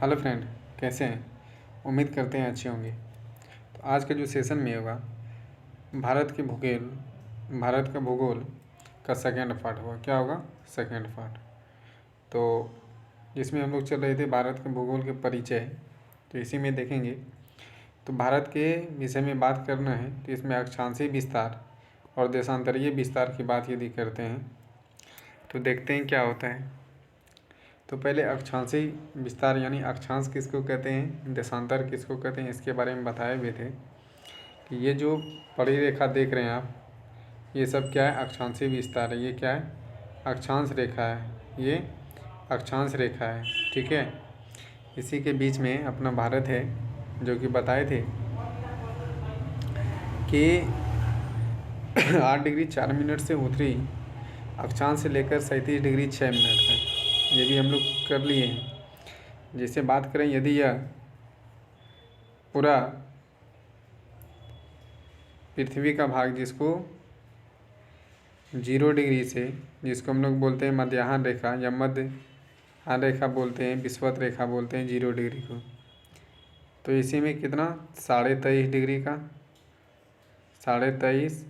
Hello friend, कैसे हैं? उम्मीद करते हैं अच्छे होंगे। तो आज का जो सेशन में होगा भारत का भूगोल का सेकेंड पार्ट होगा। क्या होगा? Second part. तो जिसमें हम लोग चल रहे थे भारत के भूगोल के परिचय, तो इसी में देखेंगे। तो भारत के विषय में बात करना है तो इसमें अक्षांशीय विस्तार और देशांतरीय विस्तार की बात यदि करते हैं तो देखते हैं क्या होता है। तो पहले अक्षांशीय विस्तार यानी अक्षांश किसको कहते हैं, देशांतर किसको कहते हैं, इसके बारे में बताए हुए थे कि ये जो बड़ी रेखा देख रहे हैं आप, ये सब क्या है? अक्षांशीय विस्तार है। ये क्या है? अक्षांश रेखा है। ये अक्षांश रेखा है, ठीक है। इसी के बीच में अपना भारत है, जो कि बताए थे कि 8 डिग्री 4 मिनट से उत्तरी अक्षांश से लेकर 37 डिग्री 6 मिनट तक, ये भी हम लोग कर लिए हैं। जैसे बात करें, यदि यह पूरा पृथ्वी का भाग जिसको 0 डिग्री से, जिसको हम लोग बोलते हैं मध्याह्न रेखा या मध्याह्न रेखा बोलते हैं, विषुवत रेखा बोलते हैं 0 डिग्री को, तो इसी में कितना 23.5 डिग्री का 23.5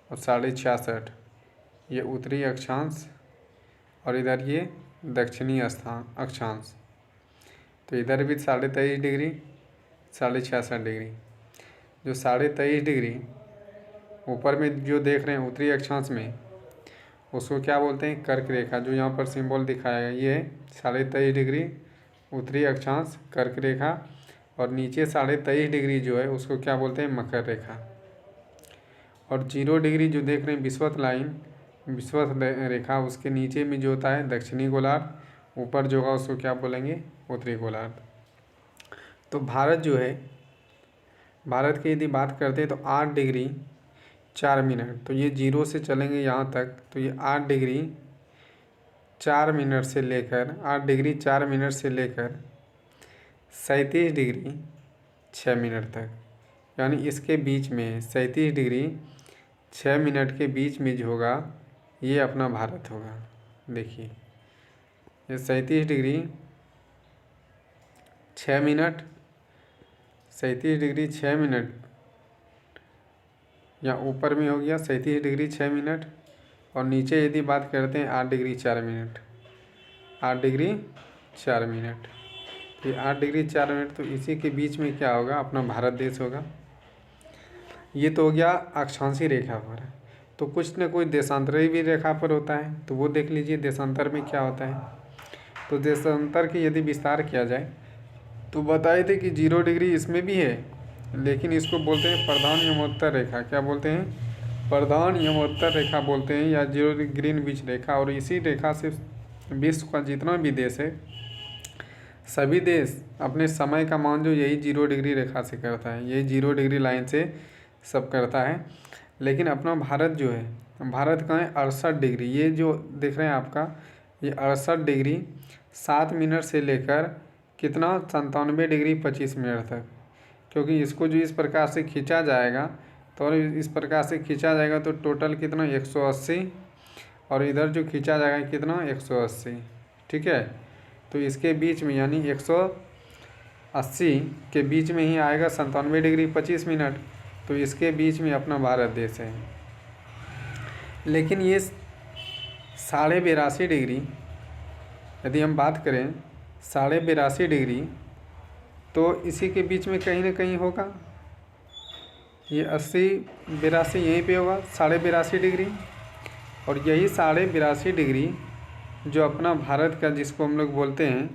और 66.5 ये उत्तरी अक्षांश और इधर ये दक्षिणी अक्षांश। तो इधर भी 23.5 डिग्री 66.5 डिग्री। जो 23.5 डिग्री ऊपर में जो देख रहे हैं उत्तरी अक्षांश में, उसको क्या बोलते हैं? कर्क रेखा। जो यहाँ पर सिंबल दिखाया गया ये 23.5 डिग्री उत्तरी अक्षांश कर्क रेखा, और नीचे 23.5 डिग्री जो है उसको क्या बोलते हैं? मकर रेखा। और 0 डिग्री जो देख रहे हैं विषुवत रेखा, उसके नीचे में जो होता है दक्षिणी गोलार्ध, ऊपर जो होगा उसको क्या बोलेंगे? उत्तरी गोलार्ध। तो भारत जो है, भारत की यदि बात करते हैं तो 8 डिग्री 4 मिनट, तो ये 0 से चलेंगे यहाँ तक, तो ये 8 डिग्री 4 मिनट से लेकर 8 डिग्री 4 मिनट से लेकर 37 डिग्री 6 मिनट तक, यानी इसके बीच में 37 डिग्री 6 मिनट के बीच में जो होगा ये अपना भारत होगा। देखिए, ये 37 डिग्री 6 मिनट 37 डिग्री 6 मिनट, या ऊपर में हो गया 37 डिग्री 6 मिनट, और नीचे यदि बात करते हैं 8 डिग्री 4 मिनट 8 डिग्री 4 मिनट, ये 8 डिग्री 4 मिनट, तो इसी के बीच में क्या होगा? अपना भारत देश होगा। ये तो हो गया अक्षांशीय रेखा पर। तो कुछ न कुछ देशांतरीय भी रेखा पर होता है, तो वो देख लीजिए देशांतर में क्या होता है। तो देशांतर की यदि विस्तार किया जाए तो बताए थे कि 0 डिग्री इसमें भी है, लेकिन इसको बोलते हैं प्रधान यमोत्तर रेखा। क्या बोलते हैं? प्रधान यमोत्तर रेखा बोलते हैं, या 0 ग्रीनविच रेखा। और इसी रेखा से विश्व का जितना भी देश है, सभी देश अपने समय का मान जो यही 0 डिग्री रेखा से करता है, यही 0 डिग्री लाइन से सब करता है। लेकिन अपना भारत जो है, भारत का है 68 डिग्री। ये जो देख रहे हैं आपका, ये 68 डिग्री 7 मिनट से लेकर कितना 97 डिग्री 25 मिनट तक। क्योंकि इसको जो इस प्रकार से खींचा जाएगा, तो इस प्रकार से खींचा जाएगा तो टोटल कितना 180, और इधर जो खींचा जाएगा कितना 180, ठीक है। तो इसके बीच में यानी 180 के बीच में ही आएगा 97 डिग्री 25 मिनट, तो इसके बीच में अपना भारत देश है। लेकिन ये 82.5 डिग्री यदि हम बात करें 82.5 डिग्री, तो इसी के बीच में कहीं ना कहीं होगा। ये 82 यहीं पे होगा 82.5 डिग्री, और यही 82.5 डिग्री जो अपना भारत का, जिसको हम लोग बोलते हैं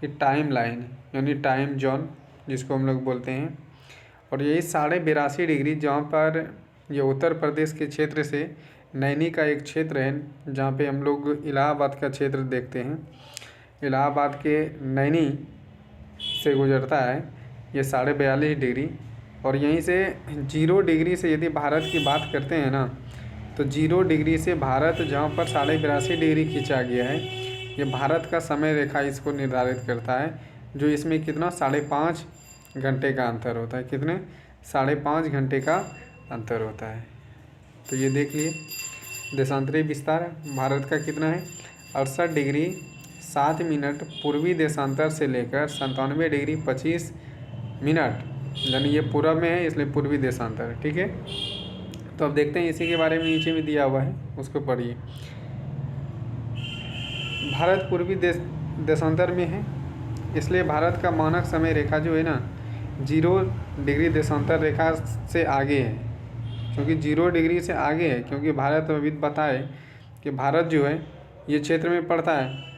कि टाइम लाइन यानी टाइम जोन जिसको हम लोग बोलते हैं, और यही 82.5 डिग्री जहाँ पर ये उत्तर प्रदेश के क्षेत्र से नैनी का एक क्षेत्र है, जहाँ पे हम लोग इलाहाबाद का क्षेत्र देखते हैं, इलाहाबाद के नैनी से गुजरता है ये 42.5 डिग्री। और यहीं से 0 डिग्री से यदि भारत की बात करते हैं ना, तो 0 डिग्री से भारत जहाँ पर 82.5 डिग्री खींचा गया है, ये भारत का समय रेखा इसको निर्धारित करता है, जो इसमें कितना 5.5 घंटे का अंतर होता है। कितने? 5.5 घंटे का अंतर होता है। तो ये देख लिए देशांतरीय विस्तार भारत का कितना है 68 डिग्री 7 मिनट पूर्वी देशांतर से लेकर 97 डिग्री 25 मिनट, यानी ये पूरब में है इसलिए पूर्वी देशांतर है। ठीक है, तो अब देखते हैं इसी के बारे में, नीचे में दिया हुआ है उसको पढ़िए। भारत पूर्वी देशांतर में है, इसलिए भारत का मानक समय रेखा जो है ना 0 डिग्री देशांतर रेखा से आगे है, क्योंकि 0 डिग्री से आगे है, क्योंकि भारत अभी बताए कि भारत जो है ये क्षेत्र में पड़ता है।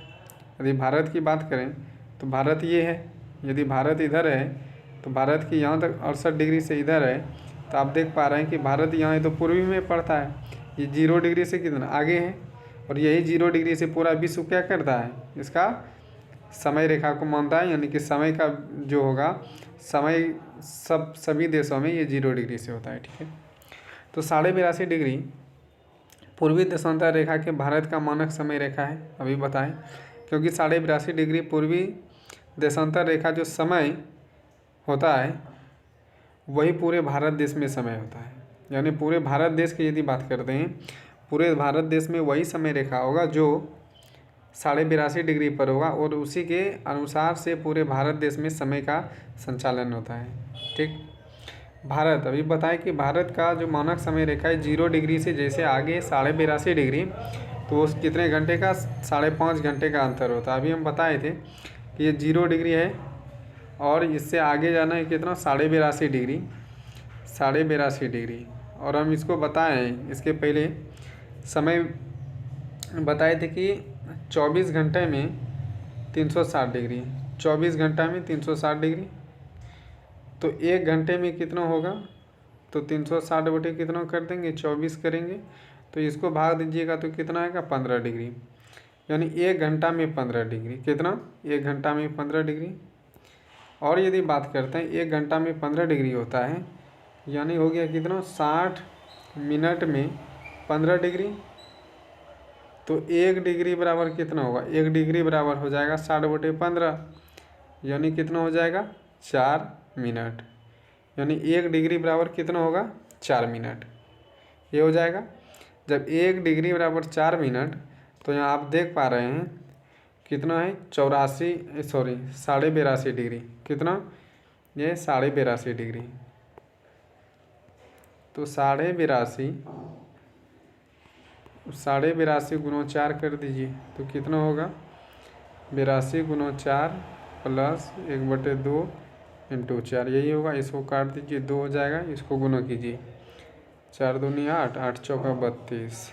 यदि भारत की बात करें तो भारत ये है, यदि भारत इधर है तो भारत की यहाँ तक 68 डिग्री से इधर है, तो आप देख पा रहे हैं कि भारत यहाँ है तो पूर्वी में पड़ता है, ये 0 डिग्री से कितना आगे है, और यही 0 डिग्री से पूरा विश्व क्या करता है, इसका समय रेखा को मानता है, यानी कि समय का जो होगा समय सभी देशों में ये 0 डिग्री से होता है। ठीक है, तो 82.5 डिग्री पूर्वी देशांतर रेखा के भारत का मानक समय रेखा है, अभी बताएं, क्योंकि 82.5 डिग्री पूर्वी देशांतर रेखा जो समय होता है वही पूरे भारत देश में समय होता है, यानी पूरे भारत देश की यदि बात करते हैं पूरे भारत देश में वही समय रेखा होगा जो 82.5 डिग्री पर होगा, और उसी के अनुसार से पूरे भारत देश में समय का संचालन होता है। ठीक, भारत अभी बताएं कि भारत का जो मानक समय रेखा है 0 डिग्री से जैसे आगे 82.5 डिग्री, तो वो कितने घंटे का 5.5 घंटे का अंतर होता है। अभी हम बताए थे कि ये 0 डिग्री है और इससे आगे जाना है कितना 82.5 डिग्री, 82.5 डिग्री, और हम इसको बताएं इसके पहले समय बताए थे कि 24 घंटे में 360 डिग्री, 24 घंटा में 360 डिग्री, तो 1 घंटे में कितना होगा, तो 360 बटे कितना कर देंगे 24 करेंगे, तो इसको भाग दीजिएगा तो कितना आएगा 15 डिग्री, यानी 1 घंटा में 15 डिग्री, कितना 1 घंटा में 15 डिग्री। और यदि बात करते हैं 1 घंटा में 15 डिग्री होता है, यानी हो गया कितना 60 मिनट में 15 डिग्री, तो 1 डिग्री बराबर कितना होगा, 1 डिग्री बराबर हो जाएगा 60 बटे 15, यानी कितना हो जाएगा 4 मिनट, यानी 1 डिग्री बराबर कितना होगा 4 मिनट, ये हो जाएगा। जब 1 डिग्री बराबर 4 मिनट, तो यहाँ आप देख पा रहे हैं कितना है 82.5 डिग्री, कितना ये 82.5 डिग्री, तो 82.5 गुना 4 कर दीजिए तो कितना होगा 82 गुना 4 प्लस 1/2 इंटू 4, यही होगा। इसको काट दीजिए 2 हो जाएगा, इसको गुना कीजिए 4 दूनी 8, 8 चौका 32,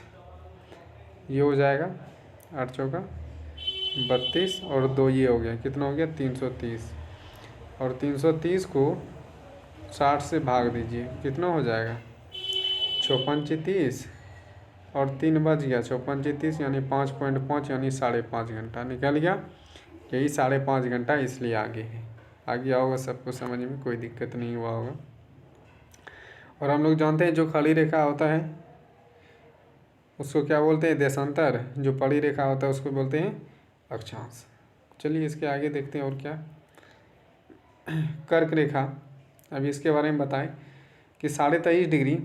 ये हो जाएगा 8 चौका 32 और 2 ये हो गया, कितना हो गया 330, और 330 को 60 से भाग दीजिए कितना हो जाएगा 54 और 3 बच गया 54, यानी 5.5 यानी 5.5 घंटा निकल गया, यही 5.5 घंटा इसलिए आगे है। आ गया होगा सबको समझ में, कोई दिक्कत नहीं हुआ होगा। और हम लोग जानते हैं जो खड़ी रेखा होता है उसको क्या बोलते हैं देशांतर, जो पड़ी रेखा होता है उसको बोलते हैं अक्षांश। चलिए इसके आगे देखते हैं और क्या, कर्क रेखा। अभी इसके बारे में बताएं कि 23.5 डिग्री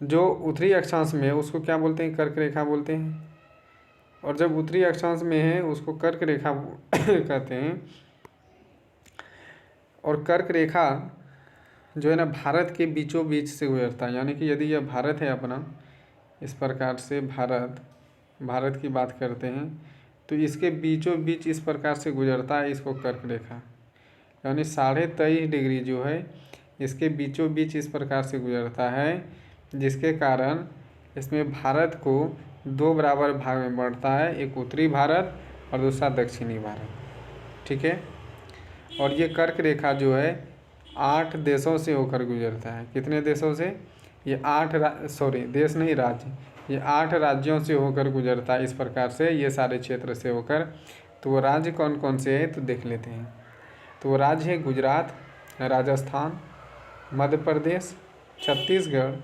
जो उत्तरी अक्षांश में है उसको क्या बोलते हैं कर्क रेखा बोलते हैं, और जब उत्तरी अक्षांश में है उसको कर्क रेखा कहते हैं। और कर्क रेखा जो है ना भारत के बीचों बीच से गुजरता है, यानी कि यदि यह भारत है अपना, इस प्रकार से भारत की बात करते हैं तो इसके बीचों बीच इस प्रकार से गुजरता है, इसको कर्क रेखा, यानी 23.5 डिग्री जो है इसके बीचों बीच इस प्रकार से गुजरता है, जिसके कारण इसमें भारत को 2 बराबर भाग में बढ़ता है, एक उत्तरी भारत और दूसरा दक्षिणी भारत। ठीक है, और ये कर्क रेखा जो है 8 देशों से होकर गुजरता है। कितने देशों से, ये 8 देश नहीं राज्य, ये 8 राज्यों से होकर गुजरता है, इस प्रकार से ये सारे क्षेत्र से होकर। तो वो राज्य कौन कौन से हैं तो देख लेते हैं। तो वो राज्य है गुजरात, राजस्थान, मध्य प्रदेश, छत्तीसगढ़,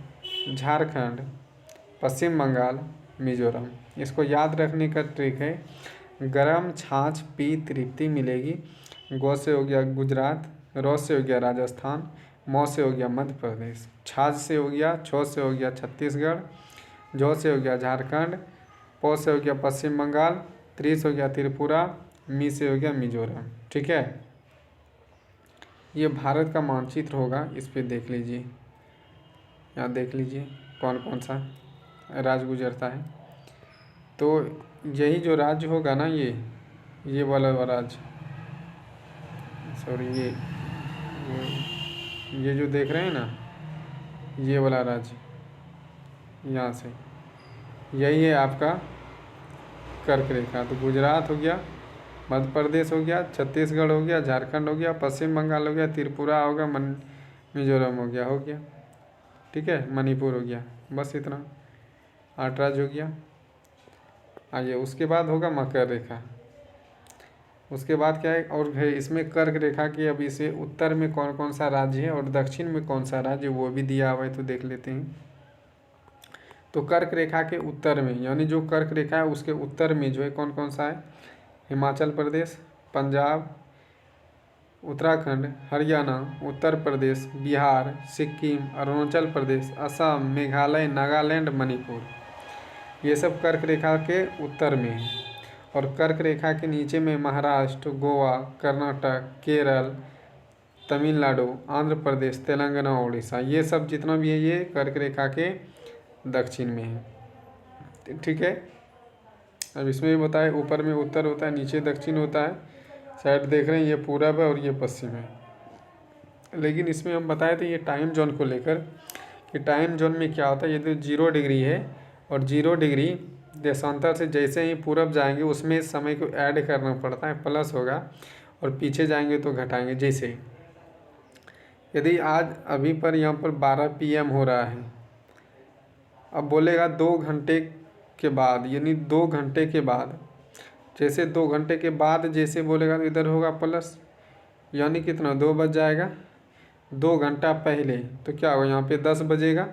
झारखंड, पश्चिम बंगाल, मिजोरम। इसको याद रखने का ट्रिक है, गरम छाछ पी तृप्ति मिलेगी। गौ से हो गया गुजरात, रौ से हो गया राजस्थान, मौ से हो गया मध्य प्रदेश, छाछ से हो गया, छौ से हो गया छत्तीसगढ़, झौ से हो गया झारखंड, पौ से हो गया पश्चिम बंगाल, त्रिश हो गया त्रिपुरा, मी से हो गया मिजोरम। ठीक है, ये भारत का मानचित्र होगा, इस पे देख लीजिए, यहाँ देख लीजिए कौन कौन सा राज्य गुजरता है। तो यही जो राज्य होगा ना, ये वाला राज्य, सॉरी ये जो देख रहे हैं ना, ये वाला राज्य, यहाँ से यही है आपका कर्क रेखा। तो गुजरात हो गया, मध्य प्रदेश हो गया, छत्तीसगढ़ हो गया, झारखंड हो गया, पश्चिम बंगाल हो गया, त्रिपुरा हो गया, मिजोरम हो गया। ठीक है, मणिपुर हो गया। बस इतना 8 राज्य हो गया। आइए उसके बाद होगा मकर रेखा। उसके बाद क्या है, और है इसमें कर्क रेखा की, अब इसे उत्तर में कौन कौन सा राज्य है और दक्षिण में कौन सा राज्य, वो भी दिया हुआ है, तो देख लेते हैं। तो कर्क रेखा के उत्तर में, यानी जो कर्क रेखा है उसके उत्तर में जो है कौन कौन सा है, हिमाचल प्रदेश, पंजाब, उत्तराखंड, हरियाणा, उत्तर प्रदेश, बिहार, सिक्किम, अरुणाचल प्रदेश, असम, मेघालय, नागालैंड, मणिपुर, ये सब कर्क रेखा के उत्तर में है। और कर्क रेखा के नीचे में महाराष्ट्र, गोवा, कर्नाटक, केरल, तमिलनाडु, आंध्र प्रदेश, तेलंगाना, उड़ीसा, ये सब जितना भी है ये कर्क रेखा के दक्षिण में है। ठीक है, अब इसमें भी बताए, ऊपर में उत्तर होता है, नीचे दक्षिण होता है। साइड देख रहे हैं, ये पूरब है और ये पश्चिम है। लेकिन इसमें हम बताए थे ये टाइम जोन को लेकर कि टाइम जोन में क्या होता है, ये तो 0 डिग्री है, और 0 डिग्री देशांतर से जैसे ही पूरब जाएंगे उसमें समय को ऐड करना पड़ता है, प्लस होगा, और पीछे जाएंगे तो घटाएंगे। जैसे यदि आज अभी पर यहाँ पर 12 PM हो रहा है, अब बोलेगा 2 घंटे के बाद, यानी 2 घंटे के बाद, जैसे 2 घंटे के बाद जैसे बोलेगा तो इधर होगा प्लस, यानी कितना 2 बज जाएगा। 2 घंटा पहले तो क्या होगा, यहाँ पे 10 बजेगा,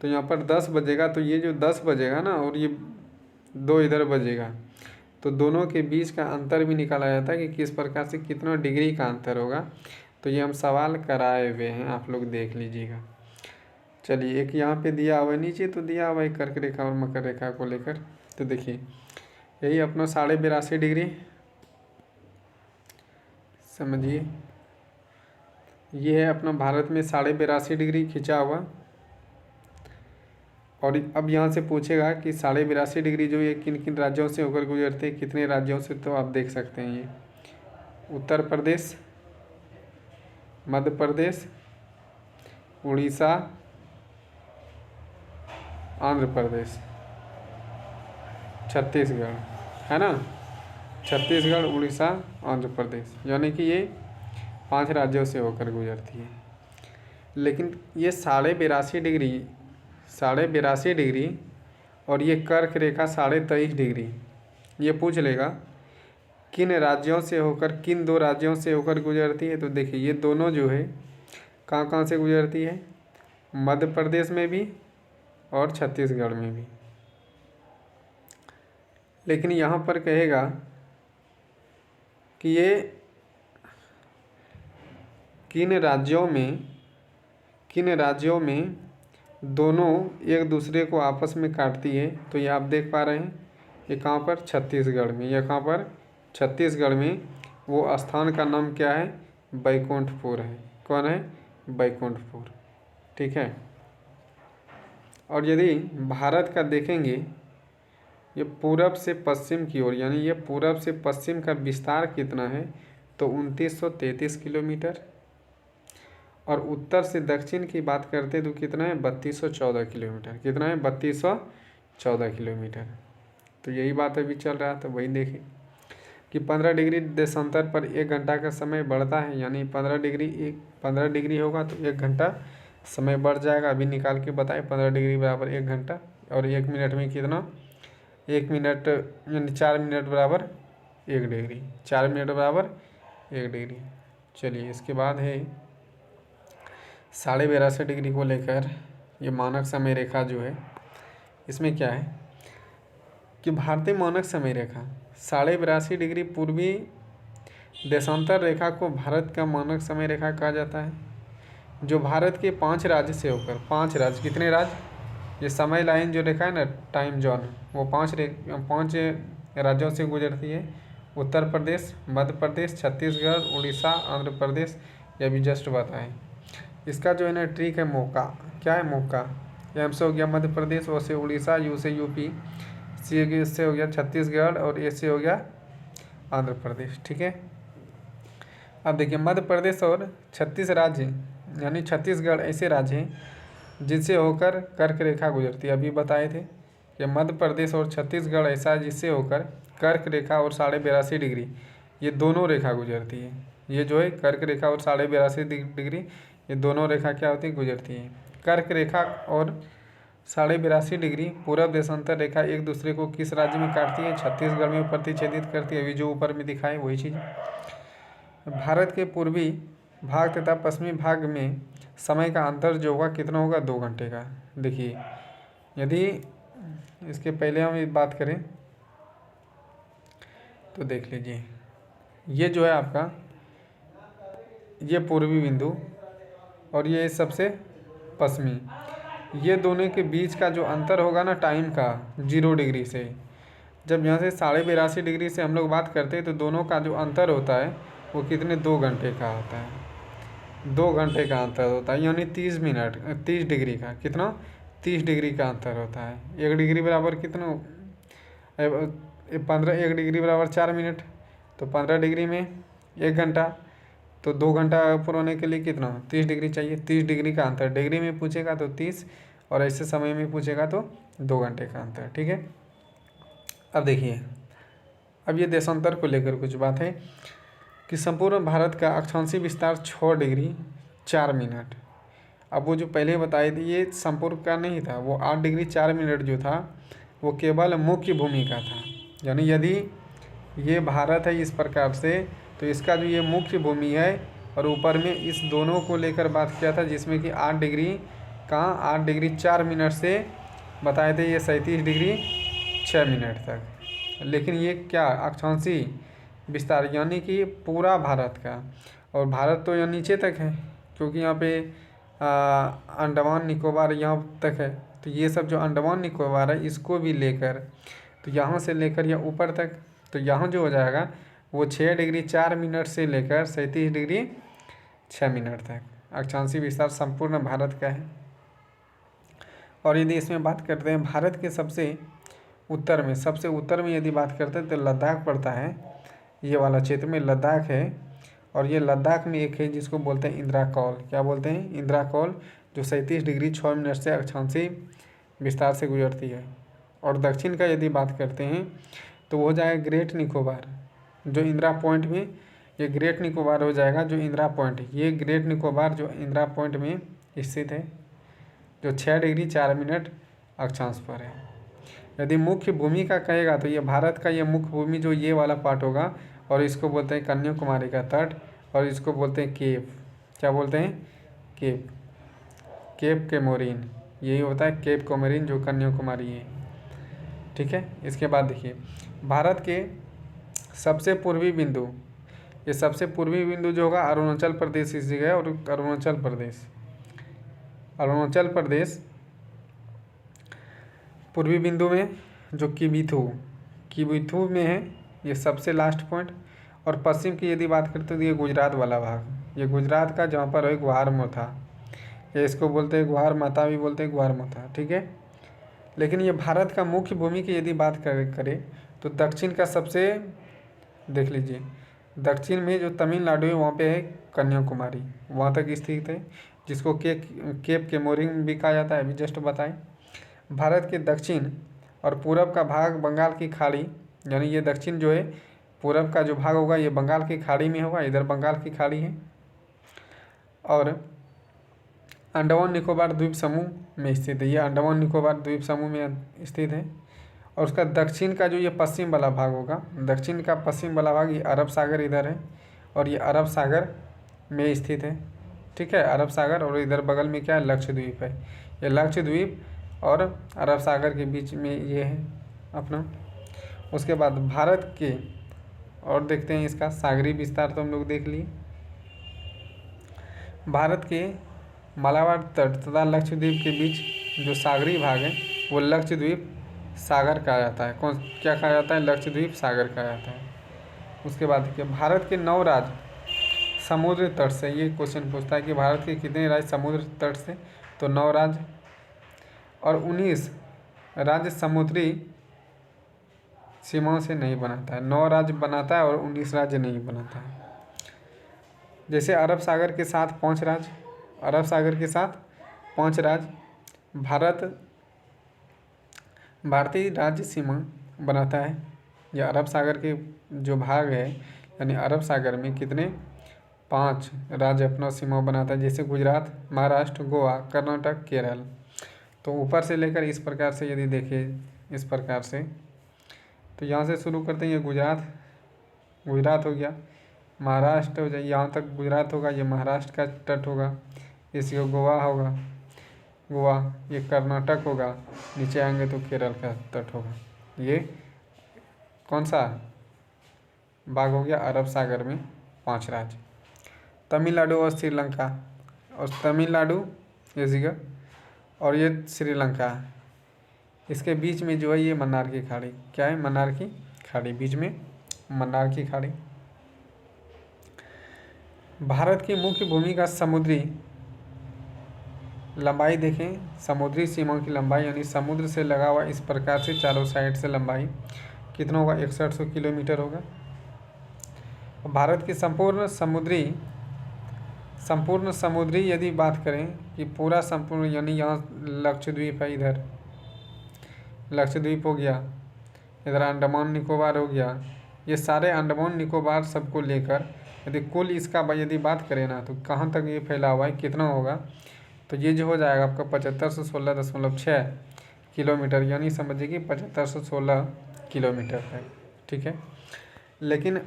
तो यहाँ पर 10 बजेगा, तो ये जो 10 बजेगा ना और ये 2 इधर बजेगा, तो दोनों के बीच का अंतर भी निकाला जाता है कि किस प्रकार से कितना डिग्री का अंतर होगा। तो ये हम सवाल कराए हुए हैं, आप लोग देख लीजिएगा। चलिए, एक यहाँ पे दिया हुआ है, नीचे तो दिया हुआ है कर्क रेखा और मकर रेखा को लेकर। तो देखिए यही अपना 82.5 डिग्री, समझिए ये है अपना भारत में 82.5 डिग्री खिंचा हुआ। और अब यहाँ से पूछेगा कि 82.5 डिग्री जो ये किन किन राज्यों से होकर गुजरते हैं, कितने राज्यों से, तो आप देख सकते हैं ये उत्तर प्रदेश, मध्य प्रदेश, उड़ीसा, आंध्र प्रदेश, छत्तीसगढ़, है ना, छत्तीसगढ़, उड़ीसा, आंध्र प्रदेश, यानी कि ये 5 राज्यों से होकर गुजरती है। लेकिन ये 82.5 डिग्री और ये कर्क रेखा 23.5 डिग्री, ये पूछ लेगा किन राज्यों से होकर, किन 2 राज्यों से होकर गुजरती है। तो देखिए ये दोनों जो है कहाँ कहाँ से गुजरती है, मध्य प्रदेश में भी और छत्तीसगढ़ में भी। लेकिन यहाँ पर कहेगा कि ये किन राज्यों में दोनों एक दूसरे को आपस में काटती है। तो ये आप देख पा रहे हैं, ये कहाँ पर, छत्तीसगढ़ में। ये कहाँ पर, छत्तीसगढ़ में। वो स्थान का नाम क्या है, बैकुंठपुर है। कौन है, बैकुंठपुर। ठीक है, और यदि भारत का देखेंगे, ये पूरब से पश्चिम की ओर, यानी ये पूरब से पश्चिम का विस्तार कितना है, तो 2933 किलोमीटर। और उत्तर से दक्षिण की बात करते तो कितना है, 3214 किलोमीटर। कितना है, 3214 किलोमीटर। तो यही बात अभी चल रहा था, वही देखें कि 15 डिग्री देशांतर पर 1 घंटा का समय बढ़ता है, यानी 15 डिग्री होगा तो 1 घंटा समय बढ़ जाएगा। अभी निकाल के बताएं, 15 डिग्री बराबर 1 घंटा, और 1 मिनट में कितना, 1 मिनट यानी 4 मिनट बराबर 1 डिग्री, 4 मिनट बराबर 1 डिग्री। चलिए, इसके बाद है 82.5 डिग्री को लेकर ये मानक समय रेखा जो है, इसमें क्या है कि भारतीय मानक समय रेखा 82.5 डिग्री पूर्वी देशांतर रेखा को भारत का मानक समय रेखा कहा जाता है, जो भारत के 5 राज्य से होकर, 5 राज्य, कितने राज्य, ये समय लाइन जो रेखा है ना, टाइम जोन, वो 5 राज्यों से गुजरती है। उत्तर प्रदेश, मध्य प्रदेश, छत्तीसगढ़, उड़ीसा, आंध्र प्रदेश, ये भी जस्ट बताएं। इसका जो है ना ट्रिक है मौका। क्या है मौका? एम से हो गया मध्य प्रदेश, ओ से उड़ीसा, यू से यूपी, सी से हो गया छत्तीसगढ़ और ए से हो गया आंध्र प्रदेश। ठीक है, अब देखिए मध्य प्रदेश और 36 राज्य यानी छत्तीसगढ़ ऐसे राज्य हैं जिनसे होकर कर्क रेखा गुजरती है। अभी बताए थे कि मध्य प्रदेश और छत्तीसगढ़ ऐसा है जिससे होकर कर्क रेखा और 82.5 डिग्री ये दोनों रेखा गुजरती है। ये जो है कर्क रेखा और 82.5 डिग्री ये दोनों रेखा क्या होती है? गुजरती है। कर्क रेखा और 82.5 डिग्री पूरब देशांतर रेखा एक दूसरे को किस राज्य में काटती है? छत्तीसगढ़ में प्रतिच्छेदित करती है। अभी जो ऊपर में दिखाए वही चीज़। भारत के पूर्वी भाग तथा पश्चिमी भाग में समय का अंतर जो होगा कितना होगा? 2 घंटे का। देखिए यदि इसके पहले हम बात करें तो देख लीजिए, ये जो है आपका ये पूर्वी बिंदु और ये सबसे पश्चिमी, ये दोनों के बीच का जो अंतर होगा ना टाइम का 0 डिग्री से, जब यहाँ से 82.5 डिग्री से हम लोग बात करते हैं तो दोनों का जो अंतर होता है वो कितने? 2 घंटे का होता है। 2 घंटे का अंतर होता है, यानी 30 डिग्री का कितना? 30 डिग्री का अंतर होता है। 1 डिग्री बराबर कितना? 1 डिग्री बराबर 4 मिनट, तो 15 डिग्री में 1 घंटा, तो 2 घंटा पूरा होने के लिए कितना? 30 डिग्री चाहिए। 30 डिग्री का अंतर डिग्री में पूछेगा तो 30 और ऐसे समय में पूछेगा तो 2 घंटे का अंतर। ठीक है, अब देखिए अब ये देशांतर को लेकर कुछ बात है कि संपूर्ण भारत का अक्षांशीय विस्तार 6 डिग्री 4 मिनट। अब वो जो पहले बताए थे ये संपूर्ण का नहीं था, वो 8 डिग्री 4 मिनट जो था वो केवल मुख्य भूमि का था। यानी यदि ये भारत है इस प्रकार से तो इसका जो ये मुख्य भूमि है और ऊपर में इस दोनों को लेकर बात किया था जिसमें कि 8 डिग्री कहाँ? 8 डिग्री 4 मिनट से बताए थे ये 37 डिग्री 6 मिनट तक। लेकिन ये क्या? अक्षांशीय विस्तार यानी कि पूरा भारत का, और भारत तो यहाँ नीचे तक है क्योंकि यहाँ पे अंडमान निकोबार यहाँ तक है, तो ये सब जो अंडमान निकोबार है इसको भी लेकर तो यहाँ से लेकर या ऊपर तक, तो यहाँ जो हो जाएगा वो 6 डिग्री 4 मिनट से लेकर 37 डिग्री 6 मिनट तक अक्षांशीय विस्तार संपूर्ण भारत का है। और यदि इसमें बात करते हैं भारत के सबसे उत्तर में यदि बात करते हैं तो लद्दाख पड़ता है। ये वाला क्षेत्र में लद्दाख है, और ये लद्दाख में एक है जिसको बोलते हैं इंदिरा कौल। क्या बोलते हैं? इंदिरा कौल, जो 37 डिग्री 6 मिनट से अक्षांशीय विस्तार से गुजरती है। और दक्षिण का यदि बात करते हैं तो वो हो जाएगा ग्रेट निकोबार, जो इंदिरा पॉइंट में, ये ग्रेट निकोबार हो जाएगा जो इंदिरा पॉइंट है। ये ग्रेट निकोबार जो इंदिरा पॉइंट में स्थित है, जो 6 डिग्री 4 मिनट अक्षांश पर है। यदि मुख्य भूमि का कहेगा तो ये भारत का ये मुख्य भूमि जो ये वाला पार्ट होगा, और इसको बोलते हैं कन्याकुमारी का तट, और इसको बोलते हैं केप। क्या बोलते हैं? केप, केप कोमोरिन, यही होता है केप कोमोरिन जो कन्याकुमारी है। ठीक है, इसके बाद देखिए भारत के सबसे पूर्वी बिंदु, ये सबसे पूर्वी बिंदु जो होगा अरुणाचल प्रदेश इस जगह है। और अरुणाचल प्रदेश पूर्वी बिंदु में जो किबिथू में है, ये सबसे लास्ट पॉइंट। और पश्चिम की यदि बात करते तो ये गुजरात वाला भाग, ये गुजरात का जहाँ पर है ग्वार मोथा, ये इसको बोलते हैं ग्वार माता भी बोलते हैं, ग्वार मोथा। ठीक है, लेकिन ये भारत का मुख्य भूमि की यदि बात करें तो दक्षिण का सबसे, देख लीजिए दक्षिण में जो तमिलनाडु है वहाँ पे है कन्याकुमारी, वहाँ तक स्थित है, जिसको केप कोमोरिन भी कहा जाता है, अभी जस्ट बताएं। भारत के दक्षिण और पूरब का भाग बंगाल की खाड़ी, यानी ये दक्षिण जो है पूरब का जो भाग होगा ये बंगाल की खाड़ी में होगा, इधर बंगाल की खाड़ी है। और अंडमान निकोबार द्वीप समूह में स्थित है, ये अंडमान निकोबार द्वीप समूह में स्थित है। और उसका दक्षिण का जो ये पश्चिम वाला भाग होगा, दक्षिण का पश्चिम वाला भाग, ये अरब सागर इधर है, और ये अरब सागर में स्थित है। ठीक है, अरब सागर, और इधर बगल में क्या है? लक्षद्वीप है। ये लक्षद्वीप और अरब सागर के बीच में ये है अपना। उसके बाद भारत के, और देखते हैं इसका सागरी विस्तार तो हम लोग देख लिए। भारत के मालाबार तट तथा लक्षद्वीप के बीच जो सागरी भाग है वो लक्षद्वीप सागर कहा जाता है। कौन क्या कहा जाता है? लक्षद्वीप सागर कहा जाता है। उसके बाद देखिए भारत के 9 राज्य समुद्र तट से, ये क्वेश्चन पूछता है कि भारत के कितने राज्य समुद्र तट से, तो 9 राज्य, और 19 राज्य समुद्री सीमाओं से नहीं बनाता है। 9 राज्य बनाता है और 19 राज्य नहीं बनाता है। जैसे अरब सागर के साथ 5 राज्य, अरब सागर के साथ 5 राज्य भारतीय राज्य सीमा बनाता है। या अरब सागर के जो भाग है यानी अरब सागर में कितने 5 राज्य अपना सीमा बनाता है, जैसे गुजरात, महाराष्ट्र, गोवा, कर्नाटक, केरल। तो ऊपर से लेकर इस प्रकार से यदि देखें इस प्रकार से, तो यहाँ से शुरू करते हैं। ये गुजरात हो गया, महाराष्ट्र हो जाए, यहाँ तक गुजरात होगा, ये महाराष्ट्र का तट होगा, इसी को गोवा होगा, गोवा, ये कर्नाटक होगा, नीचे आएंगे तो केरल का तट होगा। ये कौन सा भाग हो गया? अरब सागर में 5 राज्य। तमिलनाडु और श्रीलंका, और तमिलनाडु ये जगह और ये श्रीलंका, इसके बीच में जो है ये मन्नार की खाड़ी। क्या है? मन्नार की खाड़ी, बीच में मन्नार की खाड़ी। भारत की मुख्य भूमि का समुद्री लंबाई देखें, समुद्री सीमा की लंबाई यानी समुद्र से लगा हुआ इस प्रकार से चारों साइड से लंबाई कितना होगा? 6100 किलोमीटर होगा। भारत की संपूर्ण समुद्री यदि बात करें कि पूरा संपूर्ण, यानी यहाँ लक्षद्वीप है, इधर लक्षद्वीप हो गया, इधर अंडमान निकोबार हो गया, ये सारे अंडमान निकोबार सबको लेकर यदि कुल इसका यदि बात करें ना, तो कहाँ तक ये फैला हुआ है, कितना होगा? तो ये जो हो जाएगा आपका 7516.6 किलोमीटर, यानी समझिए कि 7516 किलोमीटर है। ठीक है। लेकिन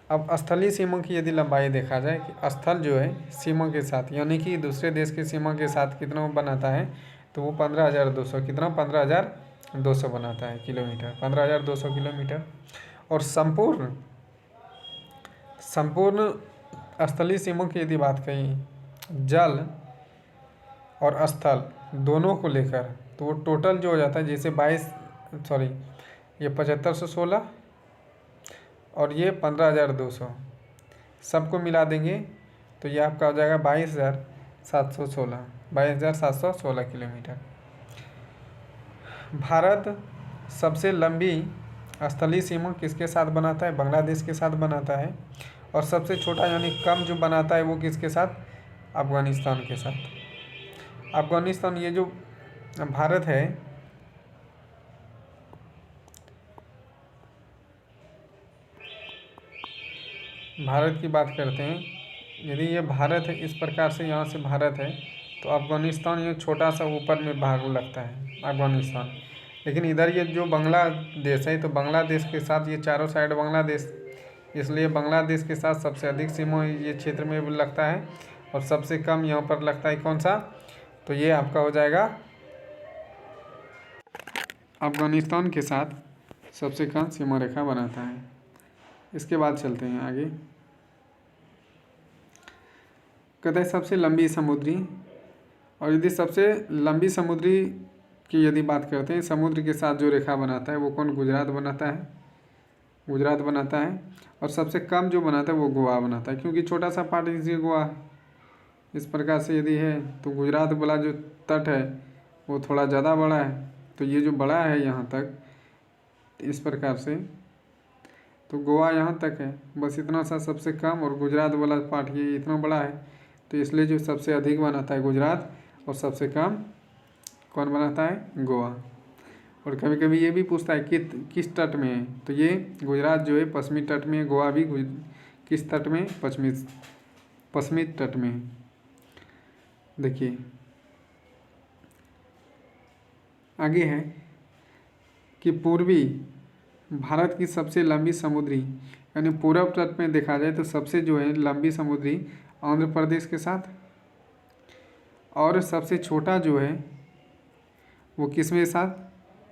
अब स्थलीय सीमा की यदि लंबाई देखा जाए कि स्थल जो है सीमा के साथ यानी कि दूसरे देश की सीमा के साथ कितना बनाता है, तो वो 15,200 कितना 15,200 बनाता है किलोमीटर, 15,200 किलोमीटर। और संपूर्ण स्थलीय सीमा की यदि बात करें जल और स्थल दोनों को लेकर, तो वो टोटल जो हो जाता है, जैसे ये 7516 और ये 15,200 सबको मिला देंगे तो ये आपका हो जाएगा 22,716 किलोमीटर। भारत सबसे लंबी स्थलीय सीमा किसके साथ बनाता है? बांग्लादेश के साथ बनाता है। और सबसे छोटा यानी कम जो बनाता है वो किसके साथ? अफगानिस्तान के साथ। अफगानिस्तान, ये जो भारत है, भारत की बात करते हैं, यदि ये भारत है इस प्रकार से, यहाँ से भारत है, तो अफगानिस्तान ये छोटा सा ऊपर में भाग लगता है अफगानिस्तान। लेकिन इधर ये जो बांग्लादेश है, तो बांग्लादेश के साथ ये चारों साइड बांग्लादेश, इसलिए बांग्लादेश के साथ सबसे अधिक सीमा ये क्षेत्र में भी लगता है और सबसे कम यहाँ पर लगता है कौन सा? तो ये आपका हो जाएगा अफगानिस्तान के साथ सबसे कम सीमा रेखा बनाता है। इसके बाद चलते हैं आगे। कहते हैं सबसे लंबी समुद्री, और यदि सबसे लंबी समुद्री की यदि बात करते हैं, समुद्र के साथ जो रेखा बनाता है वो कौन? गुजरात बनाता है, गुजरात बनाता है। और सबसे कम जो बनाता है वो गोवा बनाता है, क्योंकि छोटा सा पार्ट इसलिए गोवा है। इस प्रकार से यदि है तो गुजरात वाला जो तट है वो थोड़ा ज़्यादा बड़ा है, तो ये जो बड़ा है यहाँ तक इस प्रकार से, तो गोवा यहाँ तक है, बस इतना सा सबसे कम, और गुजरात वाला पार्ट ये इतना बड़ा है, तो इसलिए जो सबसे अधिक बनाता है गुजरात और सबसे कम कौन बनाता है? गोवा। और कभी कभी ये भी पूछता है कि किस तट में है, तो ये गुजरात जो है पश्चिमी तट में है, गोवा भी किस तट में? पश्चिमी तट में है। देखिए आगे है कि पूर्वी भारत की सबसे लंबी समुद्री, यानी पूरब तट में देखा जाए तो सबसे जो है लंबी समुद्री आंध्र प्रदेश के साथ, और सबसे छोटा जो है वो किसमें साथ?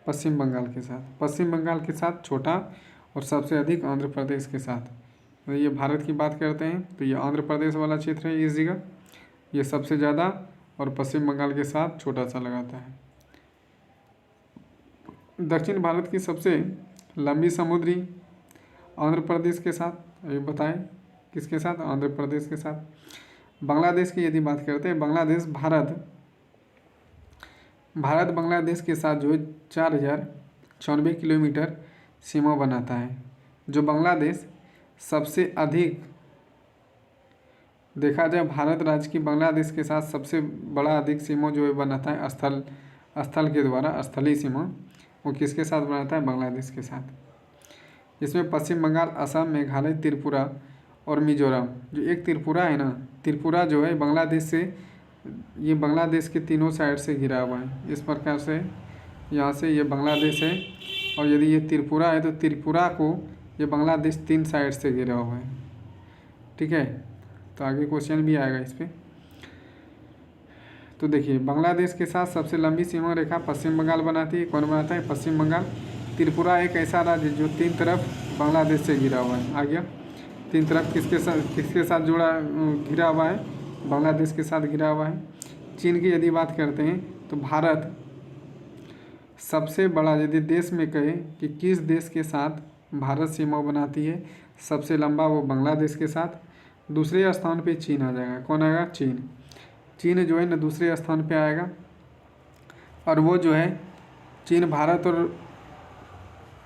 पश्चिम बंगाल के साथ। पश्चिम बंगाल के साथ छोटा और सबसे अधिक आंध्र प्रदेश के साथ। तो ये भारत की बात करते हैं तो ये आंध्र प्रदेश वाला क्षेत्र है, इस जगह ये सबसे ज़्यादा और पश्चिम बंगाल के साथ छोटा सा लगाता है। दक्षिण भारत की सबसे लंबी समुद्री आंध्र प्रदेश के साथ, अभी बताएं किसके साथ, आंध्र प्रदेश के साथ। बांग्लादेश की यदि बात करते हैं, बांग्लादेश भारत बांग्लादेश के साथ जो 4094 किलोमीटर सीमा बनाता है। जो बांग्लादेश सबसे अधिक, देखा जाए भारत राज्य की बांग्लादेश के साथ सबसे बड़ा अधिक सीमा जो है बनाता है स्थल के द्वारा, स्थलीय सीमा, वो किसके साथ बनाता है, बांग्लादेश के साथ। इसमें पश्चिम बंगाल, असम, मेघालय, त्रिपुरा और मिजोरम, जो एक त्रिपुरा है ना, त्रिपुरा जो है बांग्लादेश से, ये बांग्लादेश के तीनों साइड से घिरा हुआ है। इस प्रकार से यहाँ से ये बांग्लादेश है, और यदि ये त्रिपुरा है तो त्रिपुरा को ये बांग्लादेश 3 साइड से घिरा हुआ है। ठीक है, तो आगे क्वेश्चन भी आएगा इस पर। तो देखिए, बांग्लादेश के साथ सबसे लंबी सीमा रेखा पश्चिम बंगाल बनाती है। कौन बनाता है, पश्चिम बंगाल। त्रिपुरा एक ऐसा राज्य जो 3 तरफ बांग्लादेश से घिरा हुआ है। आ गया, 3 तरफ किसके साथ जुड़ा, घिरा हुआ है, बांग्लादेश के साथ घिरा हुआ है। चीन की यदि बात करते हैं तो भारत सबसे बड़ा, यदि देश में कहे कि किस देश के साथ भारत सीमा बनाती है सबसे लंबा, वो बांग्लादेश के साथ। दूसरे स्थान पे चीन आ जाएगा। कौन आएगा, चीन जो है ना दूसरे स्थान पे आएगा। और वो जो है चीन,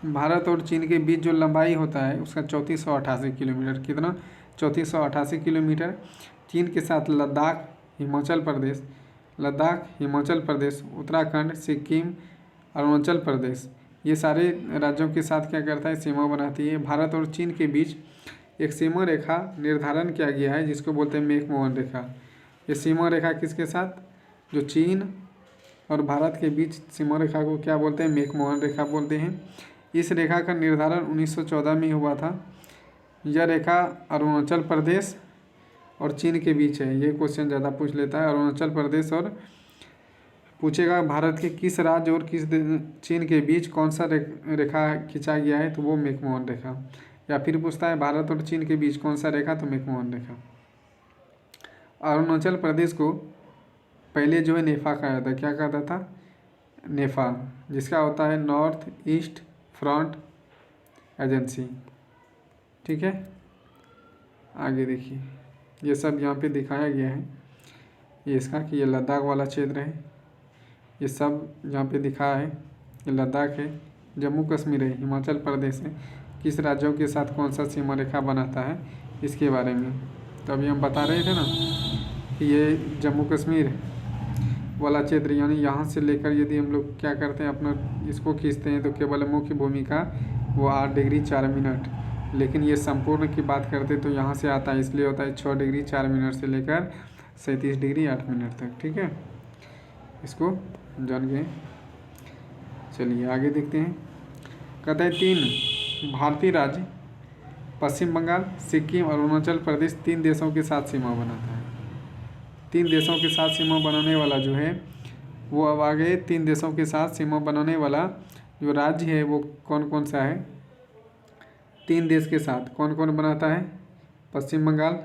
भारत और चीन के बीच जो लंबाई होता है उसका 3488 किलोमीटर। कितना, 3488 किलोमीटर। चीन के साथ लद्दाख, हिमाचल प्रदेश, उत्तराखंड, सिक्किम, अरुणाचल प्रदेश, ये सारे राज्यों के साथ क्या करता है, सीमा बनाती है। भारत और चीन के बीच एक सीमा रेखा निर्धारण किया गया है जिसको बोलते हैं मैकमोहन रेखा। ये सीमा रेखा किसके साथ, जो चीन और भारत के बीच सीमा रेखा को क्या बोलते हैं, मैकमोहन रेखा बोलते हैं। इस रेखा का निर्धारण 1914 में हुआ था। यह रेखा अरुणाचल प्रदेश और चीन के बीच है। ये क्वेश्चन ज़्यादा पूछ लेता है, अरुणाचल प्रदेश और पूछेगा भारत के किस राज्य और किस चीन के बीच कौन सा रेखा खींचा गया है, तो वो मैकमोहन रेखा। या फिर पूछता है भारत और चीन के बीच कौन सा रेखा, तो मैकमोहन रेखा। अरुणाचल प्रदेश को पहले जो है नेफा कहा जाता है। क्या कहता था, नेफा, जिसका होता है नॉर्थ ईस्ट फ्रंट एजेंसी। ठीक है, आगे देखिए, ये सब यहाँ पे दिखाया गया है। ये इसका कि ये लद्दाख वाला क्षेत्र है, ये सब यहाँ पे दिखा है। ये लद्दाख है, जम्मू कश्मीर है, हिमाचल प्रदेश है। किस राज्यों के साथ कौन सा सीमा रेखा बनाता है, इसके बारे में। तो अभी हम बता रहे थे ना कि ये जम्मू कश्मीर वाला क्षेत्र, यानी यहाँ से लेकर यदि हम लोग क्या करते हैं, अपना इसको खींचते हैं तो केवल मुख्य भूमि का वो 8 डिग्री 4 मिनट। लेकिन ये संपूर्ण की बात करते तो यहाँ से आता है, इसलिए होता है 6 डिग्री 4 मिनट से लेकर 37 डिग्री 8 मिनट तक। ठीक है, इसको जान गए। चलिए आगे देखते हैं। कहते हैं 3 भारतीय राज्य पश्चिम बंगाल, सिक्किम और अरुणाचल प्रदेश 3 देशों के साथ सीमा बनाता है। 3 देशों के साथ सीमा बनाने वाला जो है वो, अब आगे 3 देशों के साथ सीमा बनाने वाला जो राज्य है वो कौन कौन सा है। 3 देश के साथ कौन कौन बनाता है, पश्चिम बंगाल,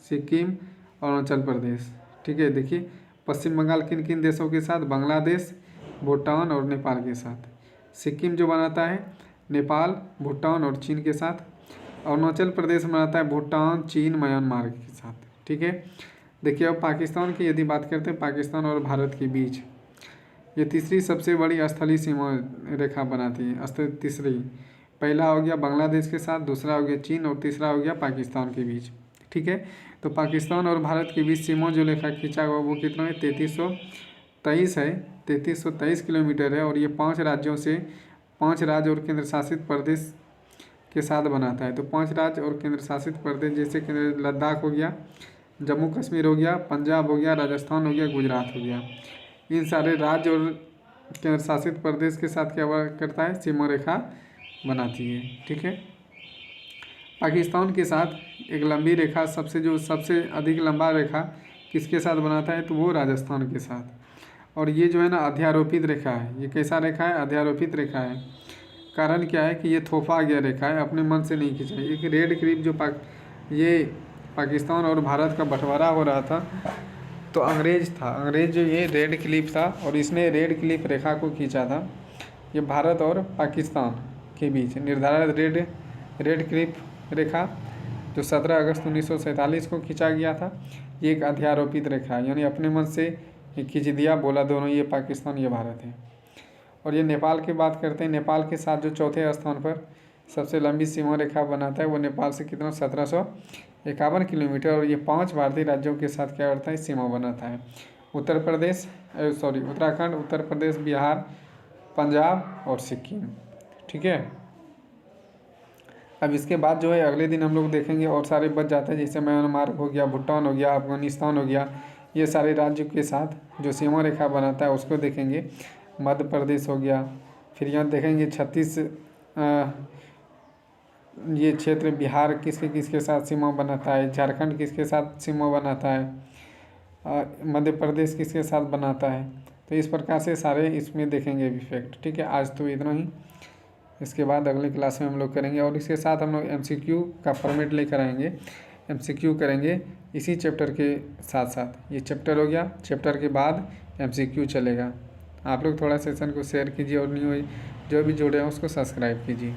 सिक्किम और अरुणाचल प्रदेश। ठीक है, देखिए पश्चिम बंगाल किन किन देशों के साथ, बांग्लादेश, भूटान और नेपाल के साथ। सिक्किम जो बनाता है नेपाल, भूटान और चीन के साथ। अरुणाचल प्रदेश बनाता है भूटान, चीन, म्यांमार के साथ। ठीक है, देखिए अब पाकिस्तान की यदि बात करते हैं, पाकिस्तान और भारत के बीच ये तीसरी सबसे बड़ी स्थलीय सीमा रेखा बनाती है। तीसरी, पहला हो गया बांग्लादेश के साथ, दूसरा हो गया चीन और तीसरा हो गया पाकिस्तान के बीच। ठीक है, तो पाकिस्तान और भारत के बीच सीमा जो रेखा खींचा हुआ वो कितना है, 3323 है, 3323 किलोमीटर है। और ये 5 राज्यों से, 5 राज्य और केंद्र शासित प्रदेश के साथ बनाता है। तो 5 राज्य और केंद्र शासित प्रदेश जैसे केंद्र लद्दाख हो गया, जम्मू कश्मीर हो गया, पंजाब हो गया, राजस्थान हो गया, गुजरात हो गया। इन सारे राज्य और केंद्र शासित प्रदेश के साथ क्या हुआ करता है, सीमा रेखा बनाती है। ठीक है, पाकिस्तान के साथ एक लंबी रेखा, सबसे अधिक लंबा रेखा किसके साथ बनाता है, तो वो राजस्थान के साथ। और ये जो है ना अध्यारोपित रेखा है। ये कैसा रेखा है, अध्यारोपित रेखा है। कारण क्या है कि ये थोपा गया रेखा है, अपने मन से नहीं खींचा। एक रेड क्लिप जो ये पाकिस्तान और भारत का बंटवारा हो रहा था तो अंग्रेज जो ये रेड क्लिप था और इसने रेड क्लिप रेखा को खींचा था। ये भारत और पाकिस्तान के बीच निर्धारित रेड क्लिफ रेखा जो 17 अगस्त 1947 को खींचा गया था, ये एक अध्यारोपित रेखा है, यानी अपने मन से खींच दिया, बोला दोनों ये पाकिस्तान ये भारत है। और ये नेपाल की बात करते हैं, नेपाल के साथ जो चौथे स्थान पर सबसे लंबी सीमा रेखा बनाता है वो नेपाल से कितना 1751 किलोमीटर, और ये 5 भारतीय राज्यों के साथ क्या करता है सीमा बनाता है। उत्तराखंड, उत्तर प्रदेश, बिहार, पंजाब और सिक्किम। ठीक है, अब इसके बाद जो है अगले दिन हम लोग देखेंगे और सारे बच जाते हैं, जैसे म्यांमार हो गया, भूटान हो गया, अफगानिस्तान हो गया, ये सारे राज्यों के साथ जो सीमा रेखा बनाता है उसको देखेंगे। मध्य प्रदेश हो गया, फिर यहाँ देखेंगे ये क्षेत्र बिहार किसके साथ सीमा बनाता है, झारखंड किसके साथ सीमा बनाता है, मध्य प्रदेश किसके साथ बनाता है। तो इस प्रकार से सारे इसमें देखेंगे इफेक्ट। ठीक है, आज तो इतना ही, इसके बाद अगले क्लास में हम लोग करेंगे। और इसके साथ हम लोग MCQ का फॉर्मेट लेकर आएंगे, MCQ करेंगे इसी चैप्टर के साथ साथ। ये चैप्टर हो गया, चैप्टर के बाद MCQ चलेगा। आप लोग थोड़ा सेशन को शेयर कीजिए और न्यू जो भी जुड़े हैं उसको सब्सक्राइब कीजिए।